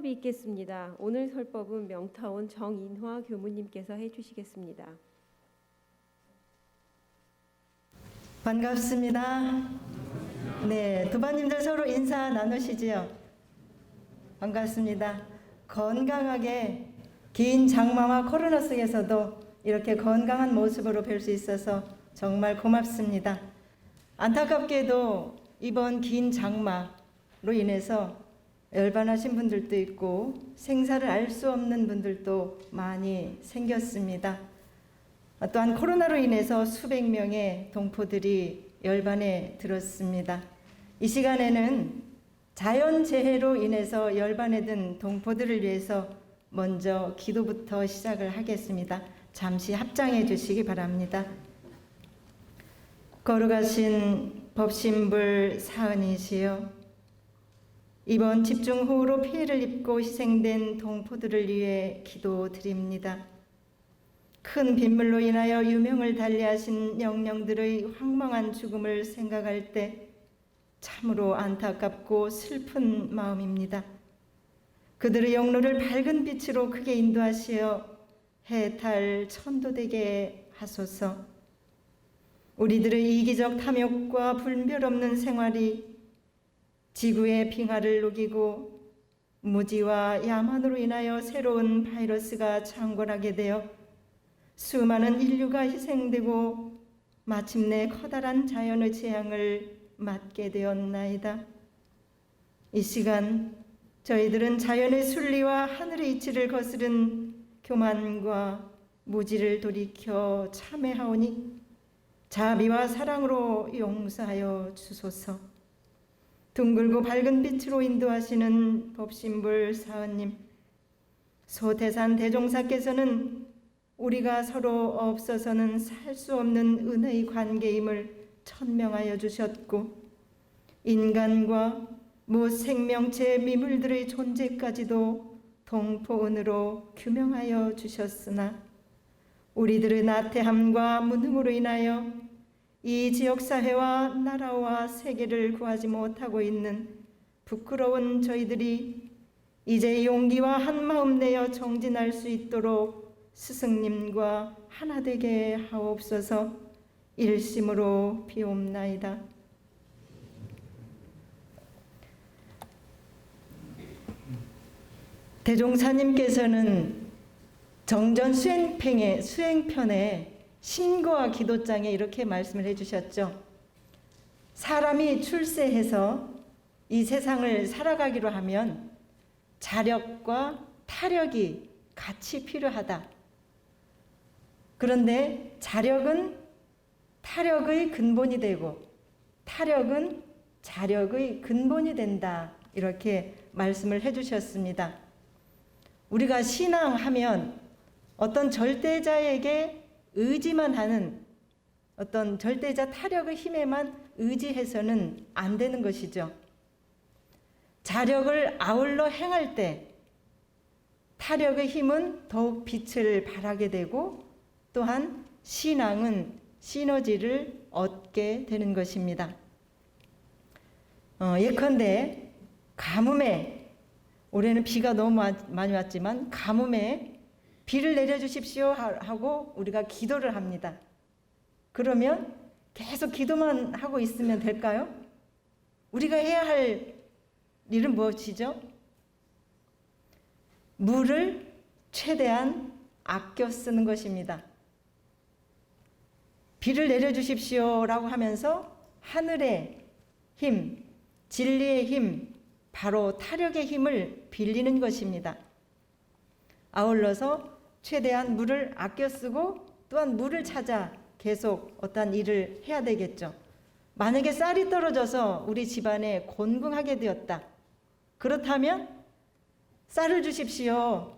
설법이 있겠습니다. 오늘 설법은 명타원 정인화 교무님께서 해주시겠습니다. 반갑습니다. 네, 도반님들 서로 인사 나누시지요? 반갑습니다. 건강하게 긴 장마와 코로나 속에서도 이렇게 건강한 모습으로 뵐 수 있어서 정말 고맙습니다. 안타깝게도 이번 긴 장마로 인해서 열반하신 분들도 있고 생사를 알 수 없는 분들도 많이 생겼습니다. 또한 코로나로 인해서 수백 명의 동포들이 열반에 들었습니다. 이 시간에는 자연재해로 인해서 열반에 든 동포들을 위해서 먼저 기도부터 시작을 하겠습니다. 잠시 합장해 주시기 바랍니다. 거룩하신 법신불 사은이시여, 이번 집중호우로 피해를 입고 희생된 동포들을 위해 기도드립니다. 큰 빗물로 인하여 유명을 달리하신 영령들의 황망한 죽음을 생각할 때 참으로 안타깝고 슬픈 마음입니다. 그들의 영로를 밝은 빛으로 크게 인도하시어 해탈 천도되게 하소서. 우리들의 이기적 탐욕과 분별 없는 생활이 지구의 빙하를 녹이고 무지와 야만으로 인하여 새로운 바이러스가 창궐하게 되어 수많은 인류가 희생되고 마침내 커다란 자연의 재앙을 맞게 되었나이다. 이 시간 저희들은 자연의 순리와 하늘의 이치를 거스른 교만과 무지를 돌이켜 참회하오니 자비와 사랑으로 용서하여 주소서. 둥글고 밝은 빛으로 인도하시는 법신불 사은님, 소태산 대종사께서는 우리가 서로 없어서는 살 수 없는 은혜의 관계임을 천명하여 주셨고 인간과 무생명체 미물들의 존재까지도 동포은으로 규명하여 주셨으나 우리들의 나태함과 무능으로 인하여 이 지역사회와 나라와 세계를 구하지 못하고 있는 부끄러운 저희들이 이제 용기와 한마음 내어 정진할 수 있도록 스승님과 하나 되게 하옵소서. 일심으로 비옵나이다. 대종사님께서는 정전 수행편에 신고와 기도장에 이렇게 말씀을 해주셨죠. 사람이 출세해서 이 세상을 살아가기로 하면 자력과 타력이 같이 필요하다. 그런데 자력은 타력의 근본이 되고 타력은 자력의 근본이 된다. 이렇게 말씀을 해주셨습니다. 우리가 신앙하면 어떤 절대자에게 의지만 하는 어떤 절대자 타력의 힘에만 의지해서는 안 되는 것이죠. 자력을 아울러 행할 때 타력의 힘은 더욱 빛을 발하게 되고 또한 신앙은 시너지를 얻게 되는 것입니다. 예컨대 가뭄에, 올해는 비가 너무 많이 왔지만 가뭄에 비를 내려주십시오 하고 우리가 기도를 합니다. 그러면 계속 기도만 하고 있으면 될까요? 우리가 해야 할 일은 무엇이죠? 물을 최대한 아껴 쓰는 것입니다. 비를 내려주십시오라고 하면서 하늘의 힘, 진리의 힘, 바로 타력의 힘을 빌리는 것입니다. 아울러서 최대한 물을 아껴 쓰고 또한 물을 찾아 계속 어떤 일을 해야 되겠죠. 만약에 쌀이 떨어져서 우리 집안에 곤궁하게 되었다. 그렇다면 쌀을 주십시오.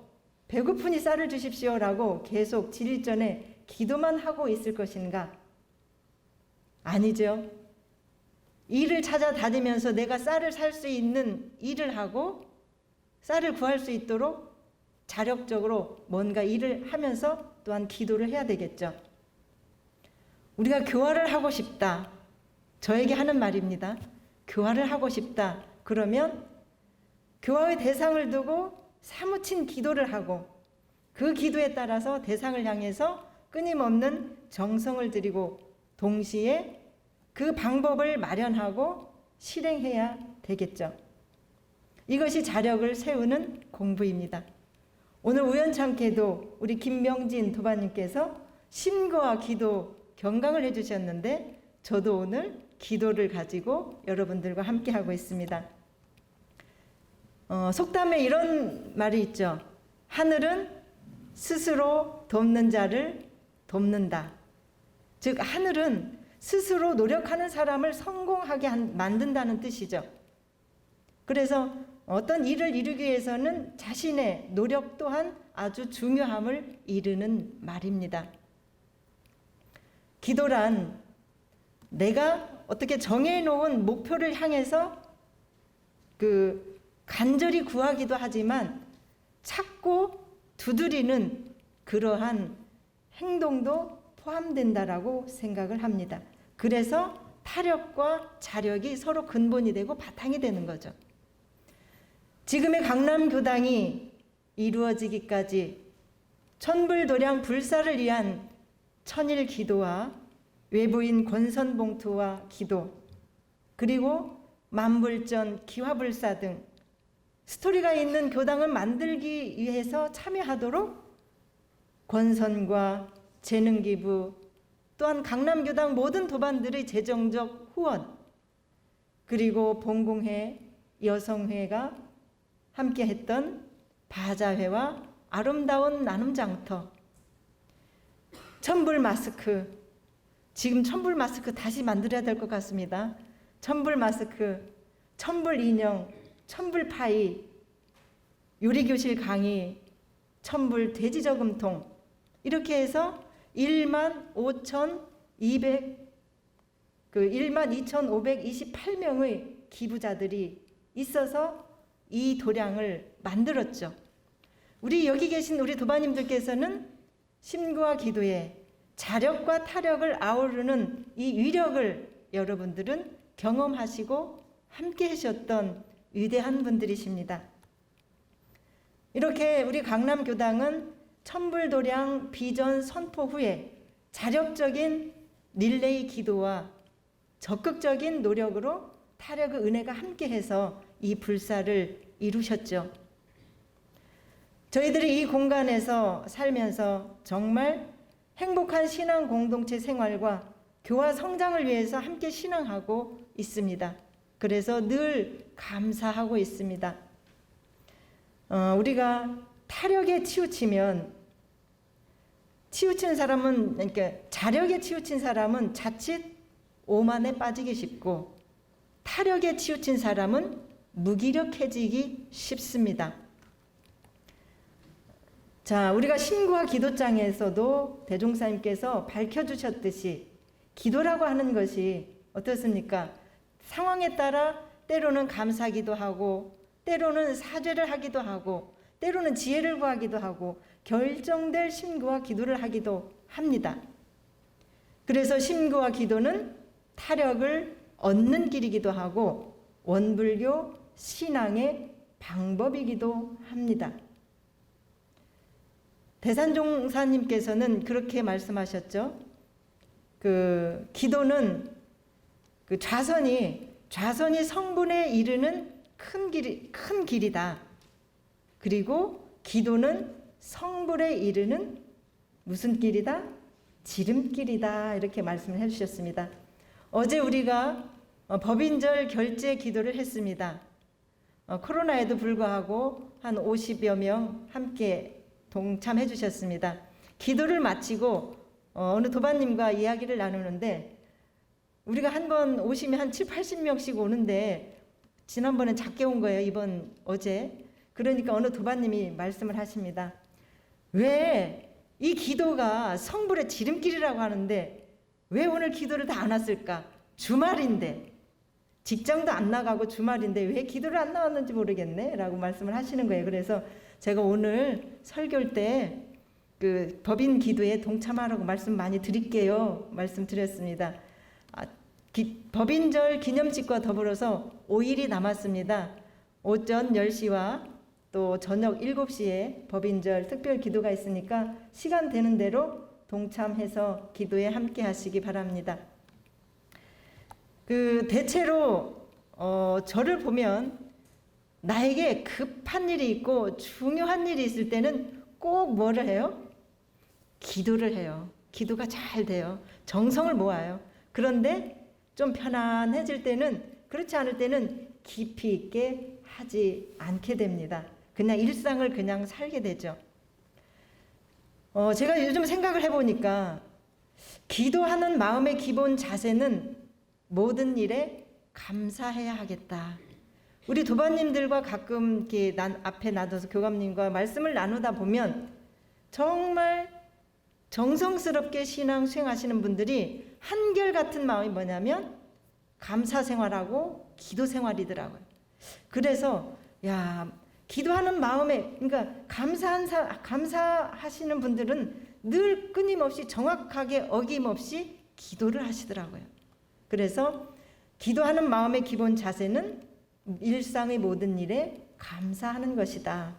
배고프니 쌀을 주십시오라고 계속 질전에 기도만 하고 있을 것인가? 아니죠. 일을 찾아다니면서 내가 쌀을 살 수 있는 일을 하고 쌀을 구할 수 있도록 자력적으로 뭔가 일을 하면서 또한 기도를 해야 되겠죠. 우리가 교화를 하고 싶다. 저에게 하는 말입니다. 교화를 하고 싶다. 그러면 교화의 대상을 두고 사무친 기도를 하고 그 기도에 따라서 대상을 향해서 끊임없는 정성을 들이고 동시에 그 방법을 마련하고 실행해야 되겠죠. 이것이 자력을 세우는 공부입니다. 오늘 우연찮게도 우리 김명진 도반님께서 심거와 기도 경강을 해주셨는데 저도 오늘 기도를 가지고 여러분들과 함께 하고 있습니다. 속담에 이런 말이 있죠. 하늘은 스스로 돕는 자를 돕는다. 즉 하늘은 스스로 노력하는 사람을 성공하게 만든다는 뜻이죠. 그래서 어떤 일을 이루기 위해서는 자신의 노력 또한 아주 중요함을 이르는 말입니다. 기도란 내가 어떻게 정해놓은 목표를 향해서 간절히 구하기도 하지만 찾고 두드리는 그러한 행동도 포함된다라고 생각을 합니다. 그래서 타력과 자력이 서로 근본이 되고 바탕이 되는 거죠. 지금의 강남교당이 이루어지기까지 천불도량 불사를 위한 천일 기도와 외부인 권선봉투와 기도, 그리고 만불전 기화불사 등 스토리가 있는 교당을 만들기 위해서 참여하도록 권선과 재능기부, 또한 강남교당 모든 도반들의 재정적 후원, 그리고 봉공회, 여성회가 함께 했던 바자회와 아름다운 나눔장터, 천불 마스크, 지금 천불 마스크 다시 만들어야 될 것 같습니다. 천불 마스크, 천불 인형, 천불 파이, 요리교실 강의, 천불 돼지저금통, 이렇게 해서 12,528명의 기부자들이 있어서 이 도량을 만들었죠. 우리 여기 계신 우리 도반님들께서는 심구와 기도에 자력과 타력을 아우르는 이 위력을 여러분들은 경험하시고 함께 하셨던 위대한 분들이십니다. 이렇게 우리 강남교당은 천불도량 비전 선포 후에 자력적인 릴레이 기도와 적극적인 노력으로 타력의 은혜가 함께해서 이 불사를 이루셨죠. 저희들이 이 공간에서 살면서 정말 행복한 신앙 공동체 생활과 교화 성장을 위해서 함께 신앙하고 있습니다. 그래서 늘 감사하고 있습니다. 우리가 타력에 치우치는 사람은, 그러니까 자력에 치우친 사람은 자칫 오만에 빠지기 쉽고 타력에 치우친 사람은 무기력해지기 쉽습니다. 자, 우리가 신구와 기도장에서도 대종사님께서 밝혀주셨듯이 기도라고 하는 것이 어떻습니까? 상황에 따라 때로는 감사기도 하고 때로는 사죄를 하기도 하고 때로는 지혜를 구하기도 하고 결정될 심구와 기도를 하기도 합니다. 그래서 심구와 기도는 타력을 얻는 길이기도 하고 원불교 신앙의 방법이기도 합니다. 대산종사님께서는 그렇게 말씀하셨죠. 기도는 좌선이 성분에 이르는 큰 길이다. 그리고 기도는 성불에 이르는 무슨 길이다? 지름길이다. 이렇게 말씀을 해주셨습니다. 어제 우리가 법인절 결제 기도를 했습니다. 코로나에도 불구하고 한 50여 명 함께 동참해 주셨습니다. 기도를 마치고 어느 도반님과 이야기를 나누는데 우리가 한 번 오시면 한 7, 80명씩 오는데 지난번엔 작게 온 거예요. 어제. 그러니까 어느 도반님이 말씀을 하십니다. 왜 이 기도가 성불의 지름길이라고 하는데 왜 오늘 기도를 다 안 왔을까? 주말인데 직장도 안 나가고 주말인데 왜 기도를 안 나왔는지 모르겠네 라고 말씀을 하시는 거예요. 그래서 제가 오늘 설교할 때 법인 기도에 동참하라고 말씀 많이 드릴게요. 말씀드렸습니다. 법인절 기념식과 더불어서 5일이 남았습니다. 오전 10시와 또 저녁 7시에 법인절 특별 기도가 있으니까 시간 되는 대로 동참해서 기도에 함께 하시기 바랍니다. 대체로 저를 보면 나에게 급한 일이 있고 중요한 일이 있을 때는 꼭 뭐를 해요? 기도를 해요. 기도가 잘 돼요. 정성을 모아요. 그런데 좀 편안해질 때는, 그렇지 않을 때는 깊이 있게 하지 않게 됩니다. 그냥 일상을 그냥 살게 되죠. 제가 요즘 생각을 해보니까 기도하는 마음의 기본 자세는 모든 일에 감사해야 하겠다. 우리 도반님들과 가끔 이렇게 앞에 놔둬서 교감님과 말씀을 나누다 보면 정말 정성스럽게 신앙 수행하시는 분들이 한결같은 마음이 뭐냐면 감사 생활하고 기도 생활이더라고요. 그래서 기도하는 마음에, 그러니까 감사하시는 분들은 늘 끊임없이 정확하게 어김없이 기도를 하시더라고요. 그래서 기도하는 마음의 기본 자세는 일상의 모든 일에 감사하는 것이다.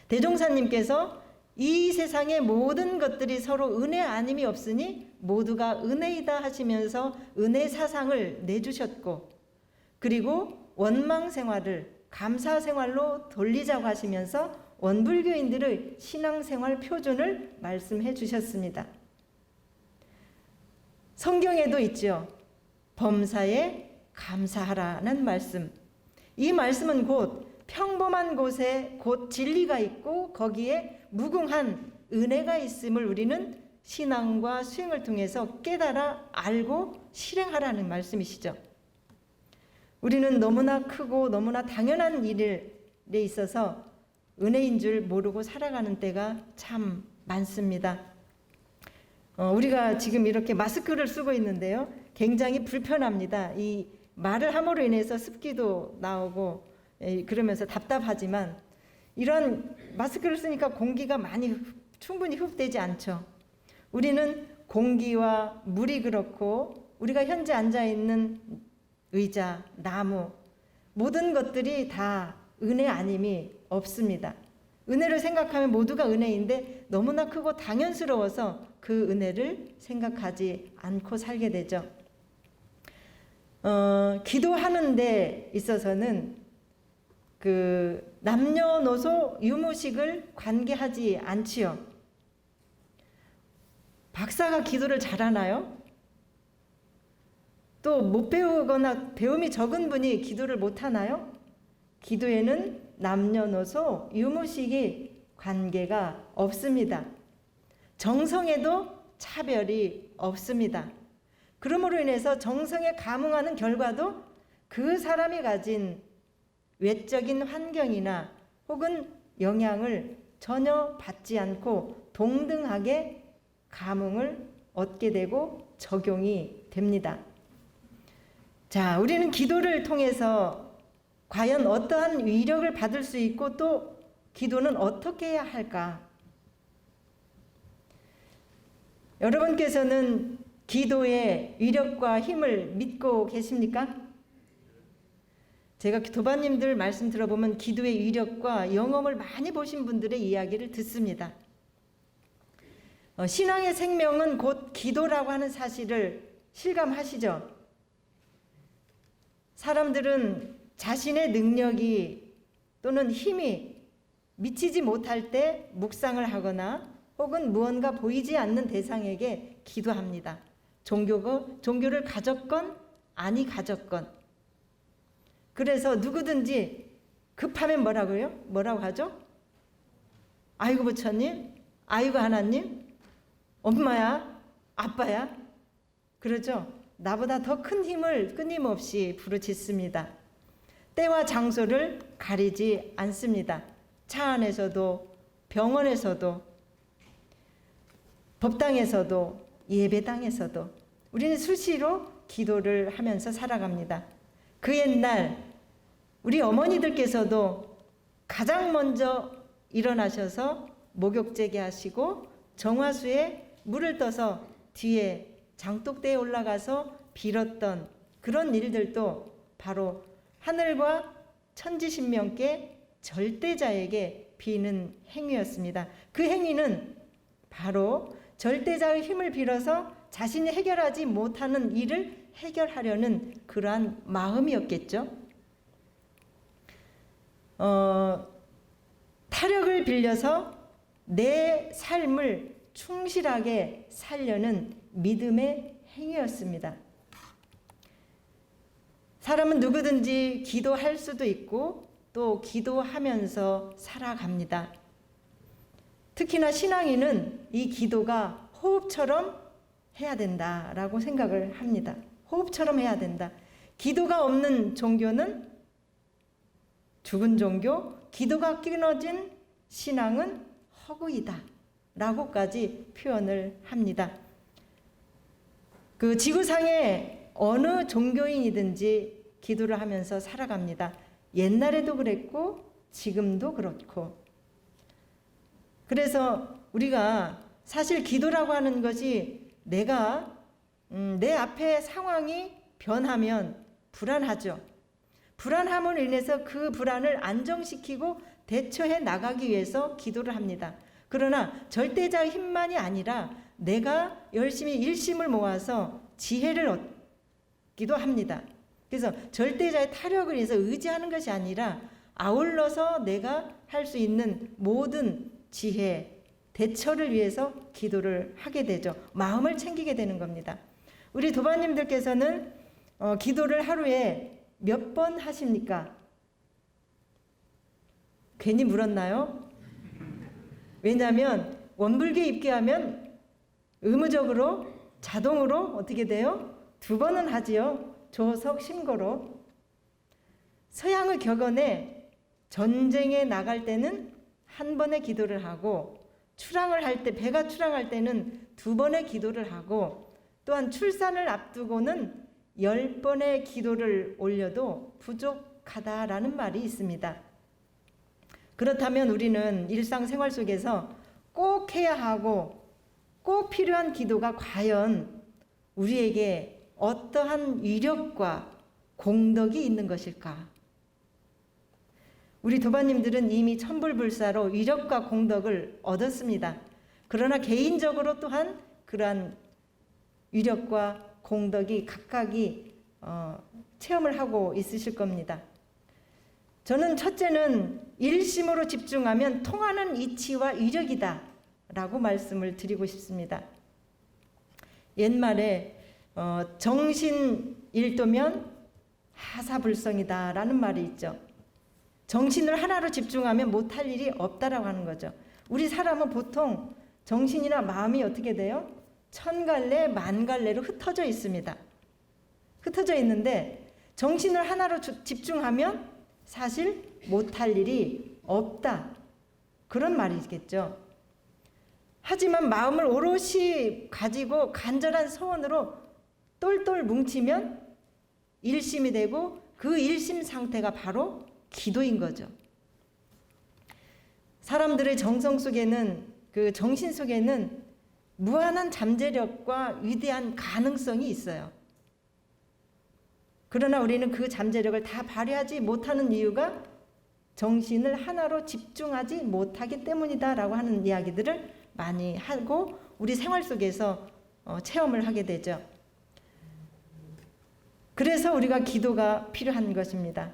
대종사님께서 이 세상의 모든 것들이 서로 은혜 아님이 없으니 모두가 은혜이다 하시면서 은혜 사상을 내주셨고, 그리고 원망 생활을 감사 생활로 돌리자고 하시면서 원불교인들의 신앙생활 표준을 말씀해 주셨습니다. 성경에도 있죠. 범사에 감사하라는 말씀. 이 말씀은 곧 평범한 곳에 곧 진리가 있고 거기에 무궁한 은혜가 있음을 우리는 신앙과 수행을 통해서 깨달아 알고 실행하라는 말씀이시죠. 우리는 너무나 크고 너무나 당연한 일에 있어서 은혜인 줄 모르고 살아가는 때가 참 많습니다. 우리가 지금 이렇게 마스크를 쓰고 있는데요. 굉장히 불편합니다. 이 말을 함으로 인해서 습기도 나오고 그러면서 답답하지만 이런 마스크를 쓰니까 공기가 충분히 흡되지 않죠. 우리는 공기와 물이 그렇고 우리가 현재 앉아있는 의자, 나무 모든 것들이 다 은혜 아님이 없습니다. 은혜를 생각하면 모두가 은혜인데 너무나 크고 당연스러워서 그 은혜를 생각하지 않고 살게 되죠. 기도하는 데 있어서는 남녀노소 유무식을 관계하지 않지요. 박사가 기도를 잘하나요? 또 못 배우거나 배움이 적은 분이 기도를 못하나요? 기도에는 남녀노소 유무식이 관계가 없습니다. 정성에도 차별이 없습니다. 그러므로 인해서 정성에 감응하는 결과도 그 사람이 가진 외적인 환경이나 혹은 영향을 전혀 받지 않고 동등하게 감흥을 얻게 되고 적용이 됩니다. 자, 우리는 기도를 통해서 과연 어떠한 위력을 받을 수 있고 또 기도는 어떻게 해야 할까? 여러분께서는 기도의 위력과 힘을 믿고 계십니까? 제가 도반님들 말씀 들어보면 기도의 위력과 영험을 많이 보신 분들의 이야기를 듣습니다. 신앙의 생명은 곧 기도라고 하는 사실을 실감하시죠? 사람들은 자신의 능력이 또는 힘이 미치지 못할 때 묵상을 하거나 혹은 무언가 보이지 않는 대상에게 기도합니다. 종교를 가졌건 아니 가졌건. 그래서 누구든지 급하면 뭐라고 하죠? 아이고 부처님, 아이고 하나님, 엄마야, 아빠야. 그러죠? 나보다 더 큰 힘을 끊임없이 부르짖습니다. 때와 장소를 가리지 않습니다. 차 안에서도 병원에서도 법당에서도 예배당에서도 우리는 수시로 기도를 하면서 살아갑니다. 그 옛날 우리 어머니들께서도 가장 먼저 일어나셔서 목욕제게 하시고 정화수에 물을 떠서 뒤에 장독대에 올라가서 빌었던 그런 일들도 바로 하늘과 천지신명께 절대자에게 비는 행위였습니다. 그 행위는 바로 절대자의 힘을 빌어서 자신이 해결하지 못하는 일을 해결하려는 그러한 마음이었겠죠. 타력을 빌려서 내 삶을 충실하게 살려는 믿음의 행위였습니다. 사람은 누구든지 기도할 수도 있고 또 기도하면서 살아갑니다. 특히나 신앙인은 이 기도가 호흡처럼 해야 된다라고 생각을 합니다. 호흡처럼 해야 된다. 기도가 없는 종교는 죽은 종교, 기도가 끊어진 신앙은 허구이다 라고까지 표현을 합니다. 그 지구상의 어느 종교인이든지 기도를 하면서 살아갑니다. 옛날에도 그랬고 지금도 그렇고. 그래서 우리가 사실 기도라고 하는 것이 내가 내 앞에 상황이 변하면 불안하죠. 불안함으로 인해서 그 불안을 안정시키고 대처해 나가기 위해서 기도를 합니다. 그러나 절대자의 힘만이 아니라 내가 열심히 일심을 모아서 지혜를 얻기도 합니다. 그래서 절대자의 타력을 위해서 의지하는 것이 아니라 아울러서 내가 할 수 있는 모든 지혜, 대처를 위해서 기도를 하게 되죠. 마음을 챙기게 되는 겁니다. 우리 도반님들께서는 기도를 하루에 몇 번 하십니까? 괜히 물었나요? 왜냐하면 원불교 입교하면 의무적으로 자동으로 어떻게 돼요? 2번은 하지요. 조석 신고로. 서양의 격언에 전쟁에 나갈 때는 1번의 기도를 하고 출항을 할 때, 배가 출항할 때는 2번의 기도를 하고 또한 출산을 앞두고는 10번의 기도를 올려도 부족하다라는 말이 있습니다. 그렇다면 우리는 일상생활 속에서 꼭 해야 하고 꼭 필요한 기도가 과연 우리에게 어떠한 위력과 공덕이 있는 것일까? 우리 도반님들은 이미 천불불사로 위력과 공덕을 얻었습니다. 그러나 개인적으로 또한 그러한 위력과 공덕이 각각이 체험을 하고 있으실 겁니다. 저는 첫째는 일심으로 집중하면 통하는 이치와 위력이다 라고 말씀을 드리고 싶습니다. 옛말에 정신일도면 하사불성이다 라는 말이 있죠. 정신을 하나로 집중하면 못할 일이 없다라고 하는 거죠. 우리 사람은 보통 정신이나 마음이 어떻게 돼요? 천갈래 만갈래로 흩어져 있습니다. 흩어져 있는데 정신을 하나로 집중하면 사실 못할 일이 없다. 그런 말이겠죠. 하지만 마음을 오롯이 가지고 간절한 소원으로 똘똘 뭉치면 일심이 되고 그 일심 상태가 바로 기도인 거죠. 사람들의 정성 속에는, 그 정신 속에는 무한한 잠재력과 위대한 가능성이 있어요. 그러나 우리는 그 잠재력을 다 발휘하지 못하는 이유가 정신을 하나로 집중하지 못하기 때문이다라고 하는 이야기들을 많이 하고 우리 생활 속에서 체험을 하게 되죠. 그래서 우리가 기도가 필요한 것입니다.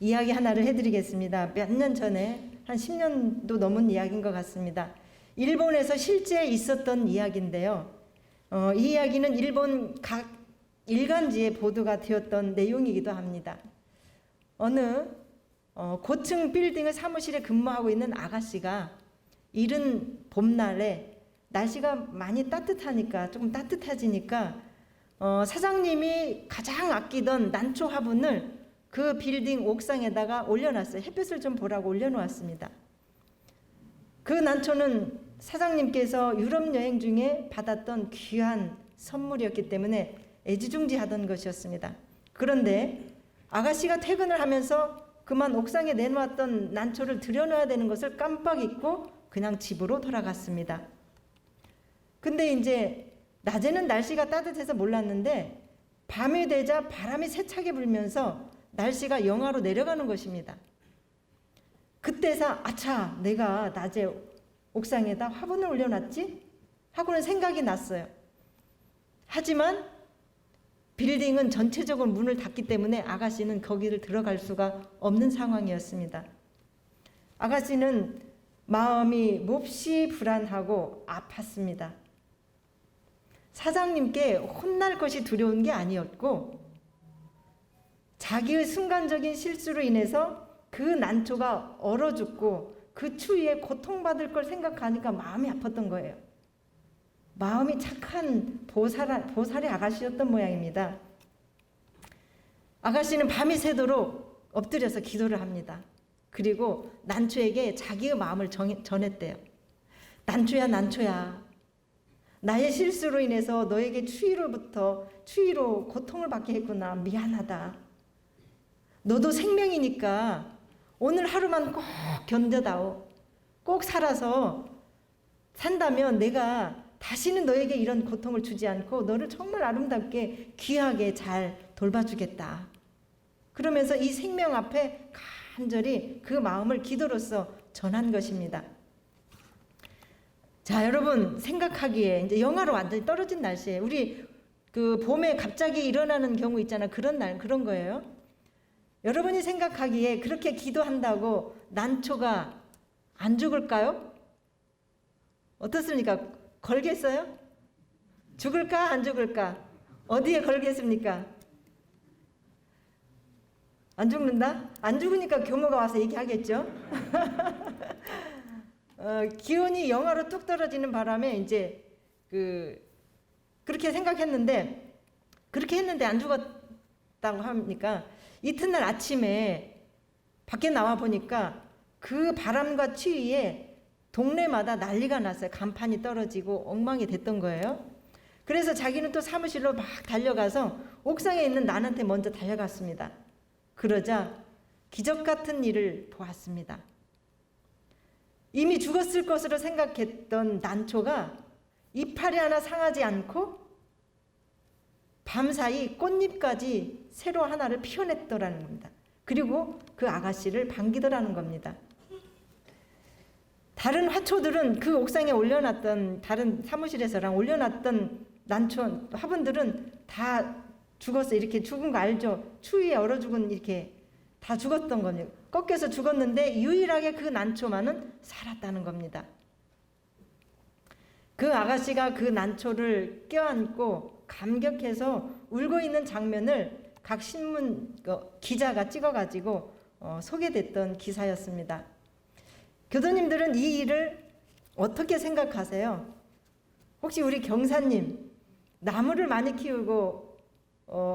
이야기 하나를 해드리겠습니다. 몇 년 전에 한 10년도 넘은 이야기인 것 같습니다. 일본에서 실제 있었던 이야기인데요. 이 이야기는 일본 각 일간지에 보도가 되었던 내용이기도 합니다. 어느 고층 빌딩의 사무실에 근무하고 있는 아가씨가 이른 봄날에 날씨가 많이 따뜻하니까, 조금 따뜻해지니까 사장님이 가장 아끼던 난초 화분을 그 빌딩 옥상에다가 올려놨어요. 햇볕을 좀 보라고 올려놓았습니다. 그 난초는 사장님께서 유럽 여행 중에 받았던 귀한 선물이었기 때문에 애지중지하던 것이었습니다. 그런데 아가씨가 퇴근을 하면서 그만 옥상에 내놓았던 난초를 들여놓아야 되는 것을 깜빡 잊고 그냥 집으로 돌아갔습니다. 근데 이제 낮에는 날씨가 따뜻해서 몰랐는데 밤이 되자 바람이 세차게 불면서 날씨가 영하로 내려가는 것입니다. 그때서 아차, 내가 낮에 옥상에다 화분을 올려놨지? 하고는 생각이 났어요. 하지만 빌딩은 전체적으로 문을 닫기 때문에 아가씨는 거기를 들어갈 수가 없는 상황이었습니다. 아가씨는 마음이 몹시 불안하고 아팠습니다. 사장님께 혼날 것이 두려운 게 아니었고 자기의 순간적인 실수로 인해서 그 난초가 얼어 죽고 그 추위에 고통받을 걸 생각하니까 마음이 아팠던 거예요. 마음이 착한 보살의 아가씨였던 모양입니다. 아가씨는 밤이 새도록 엎드려서 기도를 합니다. 그리고 난초에게 자기의 마음을 전했대요. 난초야, 난초야. 나의 실수로 인해서 너에게 추위로 고통을 받게 했구나. 미안하다. 너도 생명이니까 오늘 하루만 꼭 견뎌다오. 꼭 살아서 산다면 내가 다시는 너에게 이런 고통을 주지 않고 너를 정말 아름답게 귀하게 잘 돌봐주겠다. 그러면서 이 생명 앞에 간절히 그 마음을 기도로서 전한 것입니다. 자, 여러분 생각하기에 이제 영하로 완전히 떨어진 날씨에 우리 그 봄에 갑자기 일어나는 경우 있잖아. 그런 거예요. 여러분이 생각하기에 그렇게 기도한다고 난초가 안 죽을까요? 어떻습니까? 걸겠어요? 죽을까 안 죽을까? 어디에 걸겠습니까? 안 죽는다? 안 죽으니까 교모가 와서 얘기하겠죠. 기온이 영하로 뚝 떨어지는 바람에 이제 그렇게 생각했는데 그렇게 했는데 안 죽었다고 합니까? 이튿날 아침에 밖에 나와 보니까 그 바람과 추위에 동네마다 난리가 났어요. 간판이 떨어지고 엉망이 됐던 거예요. 그래서 자기는 또 사무실로 막 달려가서 옥상에 있는 난한테 먼저 달려갔습니다. 그러자 기적 같은 일을 보았습니다. 이미 죽었을 것으로 생각했던 난초가 이파리 하나 상하지 않고 밤사이 꽃잎까지 새로 하나를 피워냈더라는 겁니다. 그리고 그 아가씨를 반기더라는 겁니다. 다른 화초들은 그 옥상에 올려놨던 다른 사무실에서랑 올려놨던 난초 화분들은 다 죽었어. 이렇게 죽은 거 알죠? 추위에 얼어 죽은 이렇게 다 죽었던 겁니다. 꺾여서 죽었는데 유일하게 그 난초만은 살았다는 겁니다. 그 아가씨가 그 난초를 껴안고 감격해서 울고 있는 장면을 각 신문 기자가 찍어가지고 소개됐던 기사였습니다. 교도님들은 이 일을 어떻게 생각하세요? 혹시 우리 경사님 나무를 많이 키우고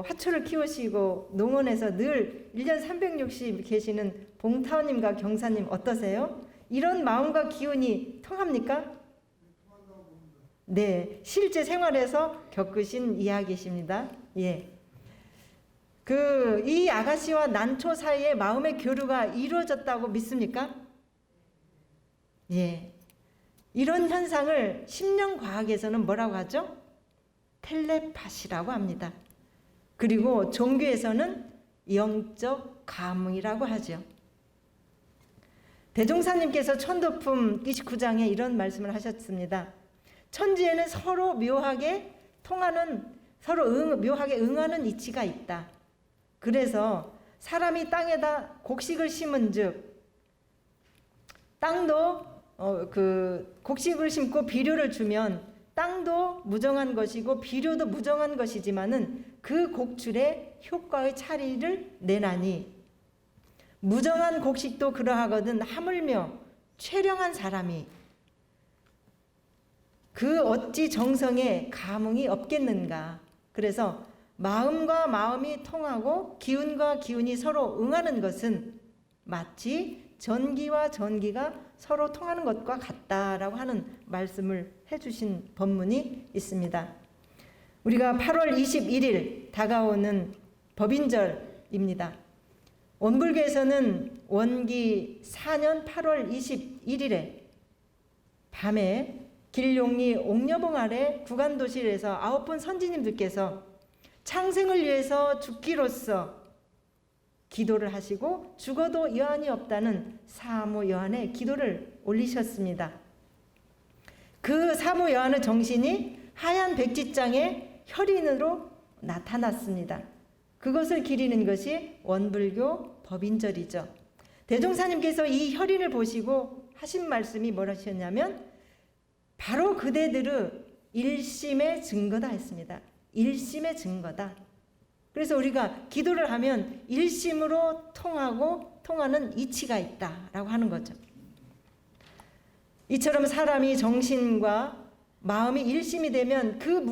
화초를 키우시고 농원에서 늘 1년 360 계시는 봉타원님과 경사님 어떠세요? 이런 마음과 기운이 통합니까? 네, 실제 생활에서 겪으신 이야기십니다. 예. 이 아가씨와 난초 사이에 마음의 교류가 이루어졌다고 믿습니까? 예. 이런 현상을 심령과학에서는 뭐라고 하죠? 텔레파시라고 합니다. 그리고 종교에서는 영적 감흥이라고 하죠. 대종사님께서 천도품 29장에 이런 말씀을 하셨습니다. 천지에는 서로 묘하게 통하는, 묘하게 응하는 이치가 있다. 그래서 사람이 땅에다 곡식을 심은즉 땅도 곡식을 심고 비료를 주면 땅도 무정한 것이고 비료도 무정한 것이지만은 그 곡출에 효과의 차이를 내나니 무정한 곡식도 그러하거든 하물며 최령한 사람이 그 어찌 정성에 감흥이 없겠는가. 그래서 마음과 마음이 통하고 기운과 기운이 서로 응하는 것은 마치 전기와 전기가 서로 통하는 것과 같다라고 하는 말씀을 해주신 본문이 있습니다. 우리가 8월 21일 다가오는 법인절입니다. 원불교에서는 원기 4년 8월 21일에 밤에 길용리 옥녀봉 아래 구간도실에서 9분 선지님들께서 창생을 위해서 죽기로써 기도를 하시고 죽어도 여한이 없다는 사모 여한의 기도를 올리셨습니다. 그 사모 여한의 정신이 하얀 백지장에 혈인으로 나타났습니다. 그것을 기리는 것이 원불교 법인절이죠. 대종사님께서 이 혈인을 보시고 하신 말씀이 뭐라셨냐면 바로 그대들의 일심의 증거다 했습니다. 일심의 증거다. 그래서 우리가 기도를 하면 일심으로 통하는 이치가 있다라고 하는 거죠. 이처럼 사람이 정신과 마음이 일심이 되면 그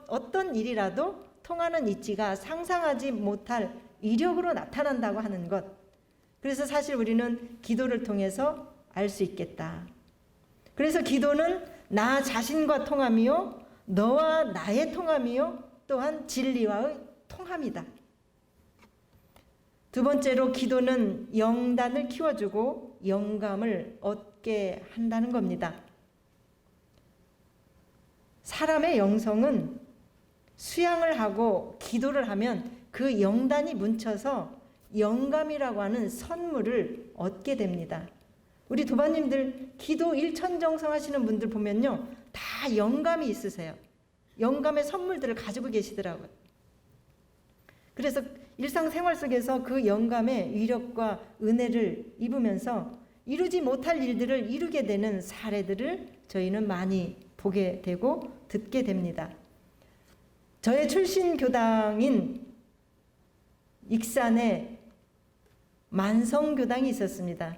어떤 일이라도 통하는 이치가 상상하지 못할 이력으로 나타난다고 하는 것. 그래서 사실 우리는 기도를 통해서 알 수 있겠다. 그래서 기도는 나 자신과 통함이요, 너와 나의 통함이요, 또한 진리와의 통함이다. 두 번째로 기도는 영단을 키워주고 영감을 얻게 한다는 겁니다. 사람의 영성은 수양을 하고 기도를 하면 그 영단이 뭉쳐서 영감이라고 하는 선물을 얻게 됩니다. 우리 도반님들 기도 일천정성 하시는 분들 보면요, 다 영감이 있으세요. 영감의 선물들을 가지고 계시더라고요. 그래서 일상생활 속에서 그 영감의 위력과 은혜를 입으면서 이루지 못할 일들을 이루게 되는 사례들을 저희는 많이 보게 되고 듣게 됩니다. 저의 출신 교당인 익산에 만성교당이 있었습니다.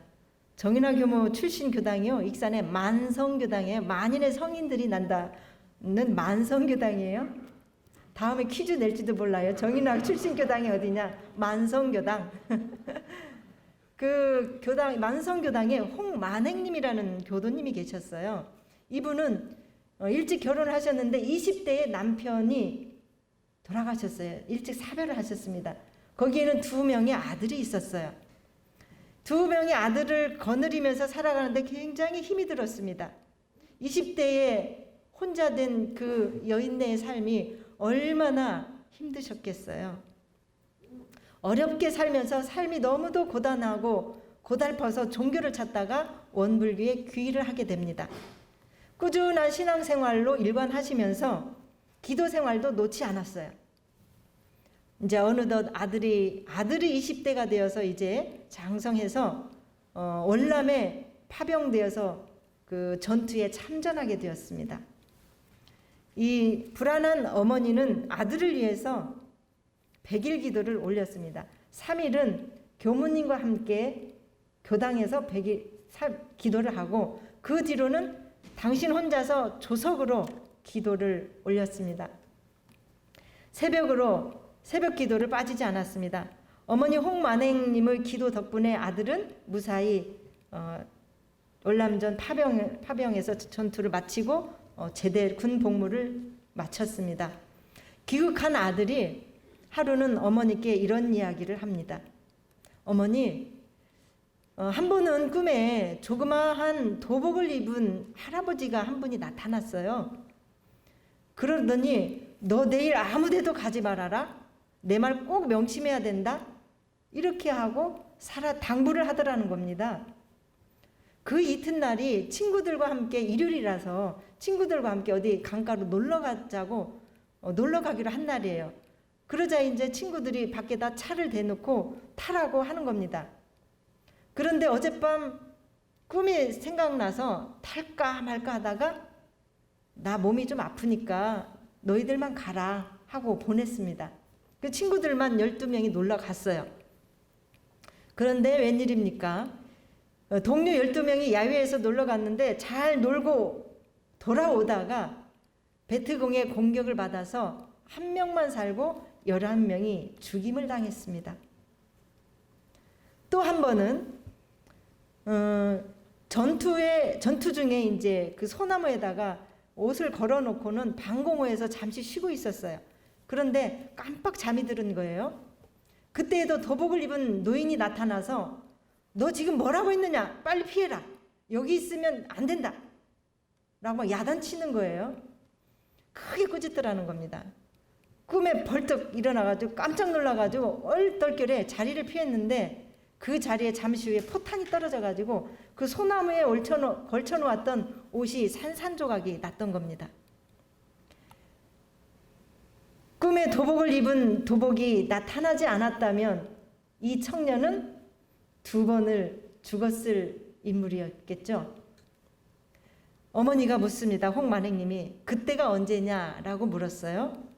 정인화 교모 출신 교당이요, 익산에 만성교당이에요. 만인의 성인들이 난다는 만성교당이에요. 다음에 퀴즈 낼지도 몰라요. 정인화 출신 교당이 어디냐? 만성교당. 그 교당, 만성교당에 홍만행님이라는 교도님이 계셨어요. 이분은 일찍 결혼을 하셨는데 20대에 남편이 돌아가셨어요. 일찍 사별을 하셨습니다. 거기에는 2명의 아들이 있었어요. 2명의 아들을 거느리면서 살아가는데 굉장히 힘이 들었습니다. 20대에 혼자 된 그 여인네의 삶이 얼마나 힘드셨겠어요. 어렵게 살면서 삶이 너무도 고단하고 고달퍼서 종교를 찾다가 원불교에 귀의를 하게 됩니다. 꾸준한 신앙생활로 일관하시면서 기도 생활도 놓지 않았어요. 이제 어느덧 아들이 20대가 되어서 이제 장성해서 월남에 파병되어서 그 전투에 참전하게 되었습니다. 이 불안한 어머니는 아들을 위해서 100일 기도를 올렸습니다. 3일은 교무님과 함께 교당에서 100일 기도를 하고 그 뒤로는 당신 혼자서 조석으로 기도를 올렸습니다. 새벽 기도를 빠지지 않았습니다. 어머니 홍만행님의 기도 덕분에 아들은 무사히 월남전 파병에서 전투를 마치고 제대 군 복무를 마쳤습니다. 귀국한 아들이 하루는 어머니께 이런 이야기를 합니다. 어머니, 한 번은 꿈에 조그마한 도복을 입은 할아버지가 한 분이 나타났어요. 그러더니 너 내일 아무 데도 가지 말아라. 내 말 꼭 명심해야 된다. 이렇게 하고 당부를 하더라는 겁니다. 그 이튿날이 친구들과 함께 일요일이라서 친구들과 함께 어디 강가로 놀러 가자고 놀러 가기로 한 날이에요. 그러자 이제 친구들이 밖에다 차를 대놓고 타라고 하는 겁니다. 그런데 어젯밤 꿈이 생각나서 탈까 말까 하다가 나 몸이 좀 아프니까 너희들만 가라 하고 보냈습니다. 그 친구들만 12명이 놀러 갔어요. 그런데 웬일입니까? 동료 12명이 야외에서 놀러 갔는데 잘 놀고 돌아오다가 베트공의 공격을 받아서 1명만 살고 11명이 죽임을 당했습니다. 또 한 번은 전투 중에 이제 그 소나무에다가 옷을 걸어놓고는 방공호에서 잠시 쉬고 있었어요. 그런데 깜빡 잠이 들은 거예요. 그때에도 도복을 입은 노인이 나타나서 너 지금 뭐라고 했느냐? 빨리 피해라. 여기 있으면 안 된다. 라고 야단치는 거예요. 크게 꾸짖더라는 겁니다. 꿈에 벌떡 일어나가지고 깜짝 놀라가지고 얼떨결에 자리를 피했는데 그 자리에 잠시 후에 포탄이 떨어져가지고 그 소나무에 걸쳐놓았던 옷이 산산조각이 났던 겁니다. 꿈에 도복을 입은 도복이 나타나지 않았다면 이 청년은 2번을 죽었을 인물이었겠죠. 어머니가 묻습니다. 홍만행님이 그때가 언제냐라고 물었어요.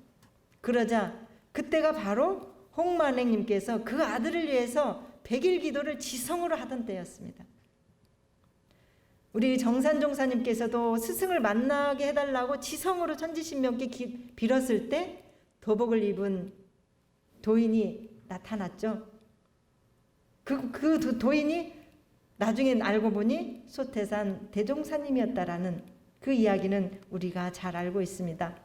그러자 그때가 바로 홍만행님께서 그 아들을 위해서 100일 기도를 지성으로 하던 때였습니다. 우리 정산종사님께서도 스승을 만나게 해달라고 지성으로 천지신명께 빌었을 때 도복을 입은 도인이 나타났죠. 그 도인이 나중에 알고 보니 소태산 대종사님이었다라는 그 이야기는 우리가 잘 알고 있습니다.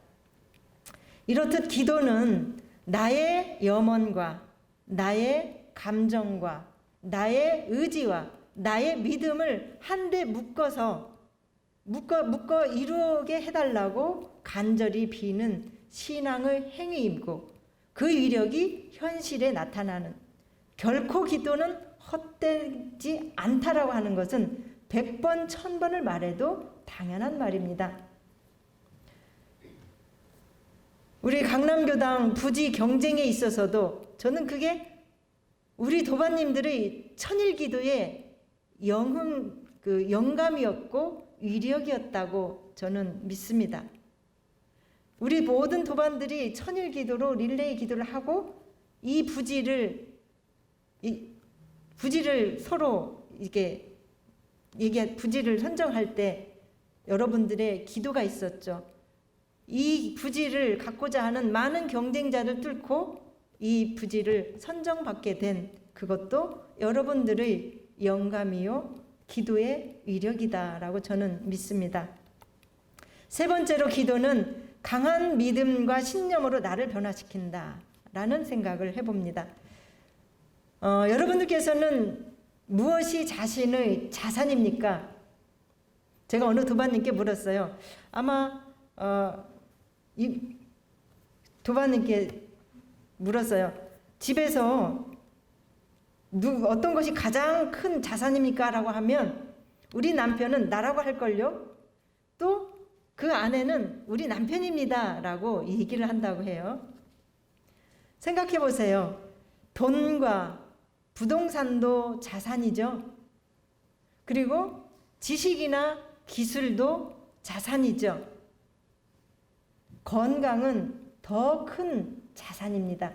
이렇듯 기도는 나의 염원과 나의 감정과 나의 의지와 나의 믿음을 한데 묶어 이루게 해달라고 간절히 비는 신앙의 행위이고 그 위력이 현실에 나타나는, 결코 기도는 헛되지 않다라고 하는 것은 100번 1000번을 말해도 당연한 말입니다. 우리 강남교당 부지 경쟁에 있어서도 저는 그게 우리 도반님들의 천일기도의 영감이었고 위력이었다고 저는 믿습니다. 우리 모든 도반들이 천일기도로 릴레이 기도를 하고 이 부지를 서로 이게 부지를 선정할 때 여러분들의 기도가 있었죠. 이 부지를 갖고자 하는 많은 경쟁자를 뚫고 이 부지를 선정받게 된 그것도 여러분들의 영감이요 기도의 위력이다라고 저는 믿습니다. 세 번째로 기도는 강한 믿음과 신념으로 나를 변화시킨다라는 생각을 해봅니다. 여러분들께서는 무엇이 자신의 자산입니까? 제가 어느 도반님께 물었어요. 아마 이 도반님께 물었어요. 집에서 어떤 것이 가장 큰 자산입니까? 라고 하면 우리 남편은 나라고 할걸요. 또 그 아내는 우리 남편입니다 라고 얘기를 한다고 해요. 생각해 보세요. 돈과 부동산도 자산이죠. 그리고 지식이나 기술도 자산이죠. 건강은 더 큰 자산입니다.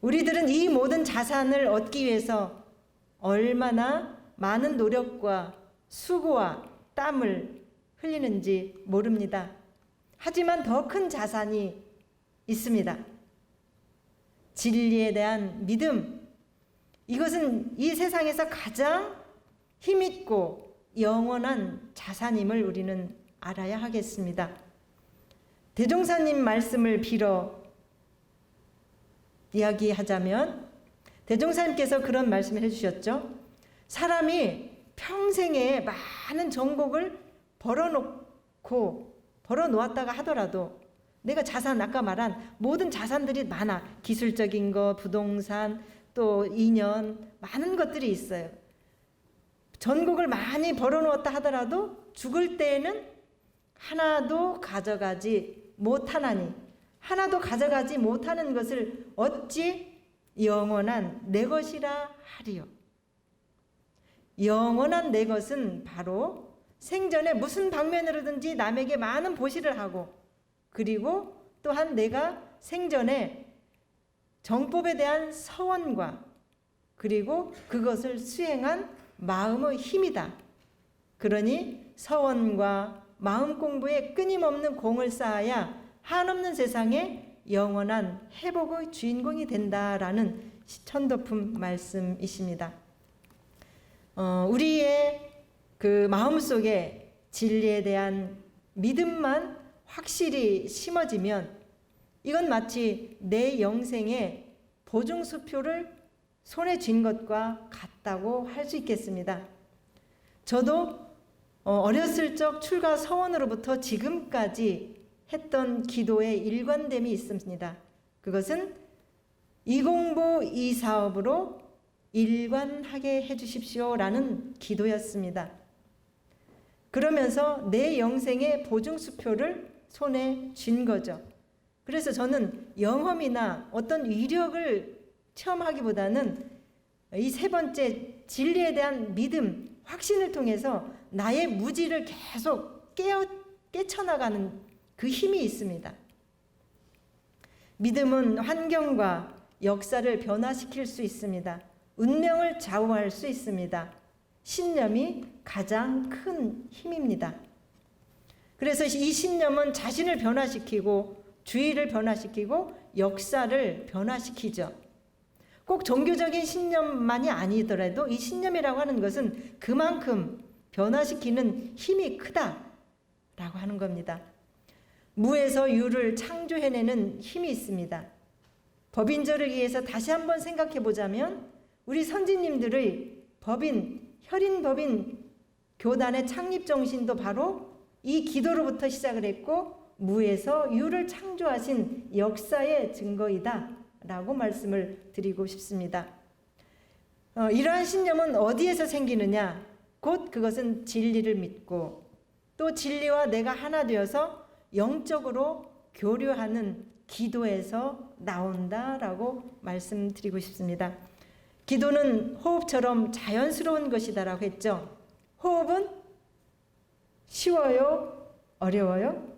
우리들은 이 모든 자산을 얻기 위해서 얼마나 많은 노력과 수고와 땀을 흘리는지 모릅니다. 하지만 더 큰 자산이 있습니다. 진리에 대한 믿음. 이것은 이 세상에서 가장 힘있고 영원한 자산임을 우리는 알아야 하겠습니다. 대종사님 말씀을 빌어 이야기하자면 대종사님께서 그런 말씀을 해주셨죠. 사람이 평생에 많은 정복을 벌어놓았다가 하더라도 내가 자산, 아까 말한 모든 자산들이 많아. 기술적인 거, 부동산, 또 인연, 많은 것들이 있어요. 전국을 많이 벌어놓았다 하더라도 죽을 때에는 하나도 가져가지 못하나니, 하나도 가져가지 못하는 것을 어찌 영원한 내 것이라 하리요. 영원한 내 것은 바로 생전에 무슨 방면으로든지 남에게 많은 보시를 하고, 그리고 또한 내가 생전에 정법에 대한 서원과 그리고 그것을 수행한 마음의 힘이다. 그러니 서원과 마음 공부에 끊임없는 공을 쌓아야 한없는 세상에 영원한 회복의 주인공이 된다라는 천도품 말씀이십니다. 우리의 그 마음속에 진리에 대한 믿음만 확실히 심어지면 이건 마치 내 영생의 보증수표를 손에 쥔 것과 같다고 할 수 있겠습니다. 저도 어렸을 적 출가 서원으로부터 지금까지 했던 기도의 일관됨이 있습니다. 그것은 이 공부 이 사업으로 일관하게 해주십시오라는 기도였습니다. 그러면서 내 영생의 보증수표를 손에 쥔 거죠. 그래서 저는 영험이나 어떤 위력을 체험하기보다는 이 세 번째 진리에 대한 믿음, 확신을 통해서 나의 무지를 계속 깨쳐나가는 그 힘이 있습니다. 믿음은 환경과 역사를 변화시킬 수 있습니다. 운명을 좌우할 수 있습니다. 신념이 가장 큰 힘입니다. 그래서 이 신념은 자신을 변화시키고 주의를 변화시키고 역사를 변화시키죠. 꼭 종교적인 신념만이 아니더라도 이 신념이라고 하는 것은 그만큼 변화시키는 힘이 크다라고 하는 겁니다. 무에서 유를 창조해내는 힘이 있습니다. 법인절을 위해서 다시 한번 생각해 보자면 우리 선지님들의 혈인법인 교단의 창립 정신도 바로 이 기도로부터 시작을 했고 무에서 유를 창조하신 역사의 증거이다 라고 말씀을 드리고 싶습니다. 이러한 신념은 어디에서 생기느냐? 곧 그것은 진리를 믿고 또 진리와 내가 하나 되어서 영적으로 교류하는 기도에서 나온다라고 말씀드리고 싶습니다. 기도는 호흡처럼 자연스러운 것이다라고 했죠. 호흡은 쉬워요? 어려워요?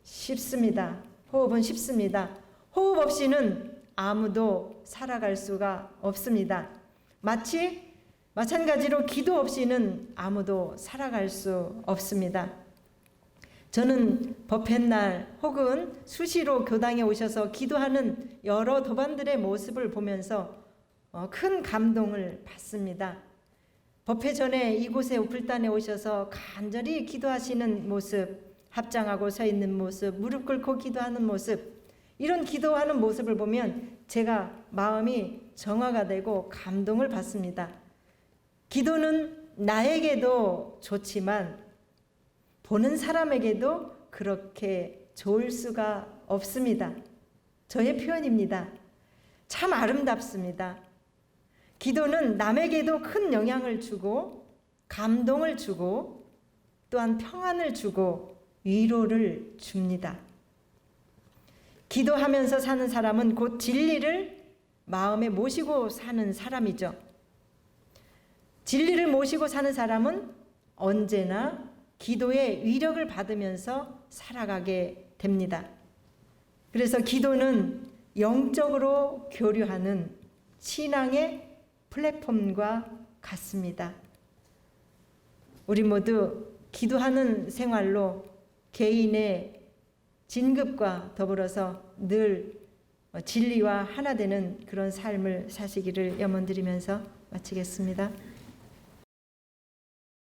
쉽습니다. 호흡은 쉽습니다. 호흡 없이는 아무도 살아갈 수가 없습니다. 마찬가지로 기도 없이는 아무도 살아갈 수 없습니다. 저는 법회날 혹은 수시로 교당에 오셔서 기도하는 여러 도반들의 모습을 보면서 큰 감동을 받습니다. 법회 전에 이곳에 오플단에 오셔서 간절히 기도하시는 모습, 합장하고 서 있는 모습, 무릎 꿇고 기도하는 모습, 이런 기도하는 모습을 보면 제가 마음이 정화가 되고 감동을 받습니다. 기도는 나에게도 좋지만 보는 사람에게도 그렇게 좋을 수가 없습니다. 저의 표현입니다. 참 아름답습니다. 기도는 남에게도 큰 영향을 주고 감동을 주고 또한 평안을 주고 위로를 줍니다. 기도하면서 사는 사람은 곧 진리를 마음에 모시고 사는 사람이죠. 진리를 모시고 사는 사람은 언제나 기도의 위력을 받으면서 살아가게 됩니다. 그래서 기도는 영적으로 교류하는 신앙의 플랫폼과 같습니다. 우리 모두 기도하는 생활로 개인의 진급과 더불어서 늘 진리와 하나 되는 그런 삶을 사시기를 염원드리면서 마치겠습니다.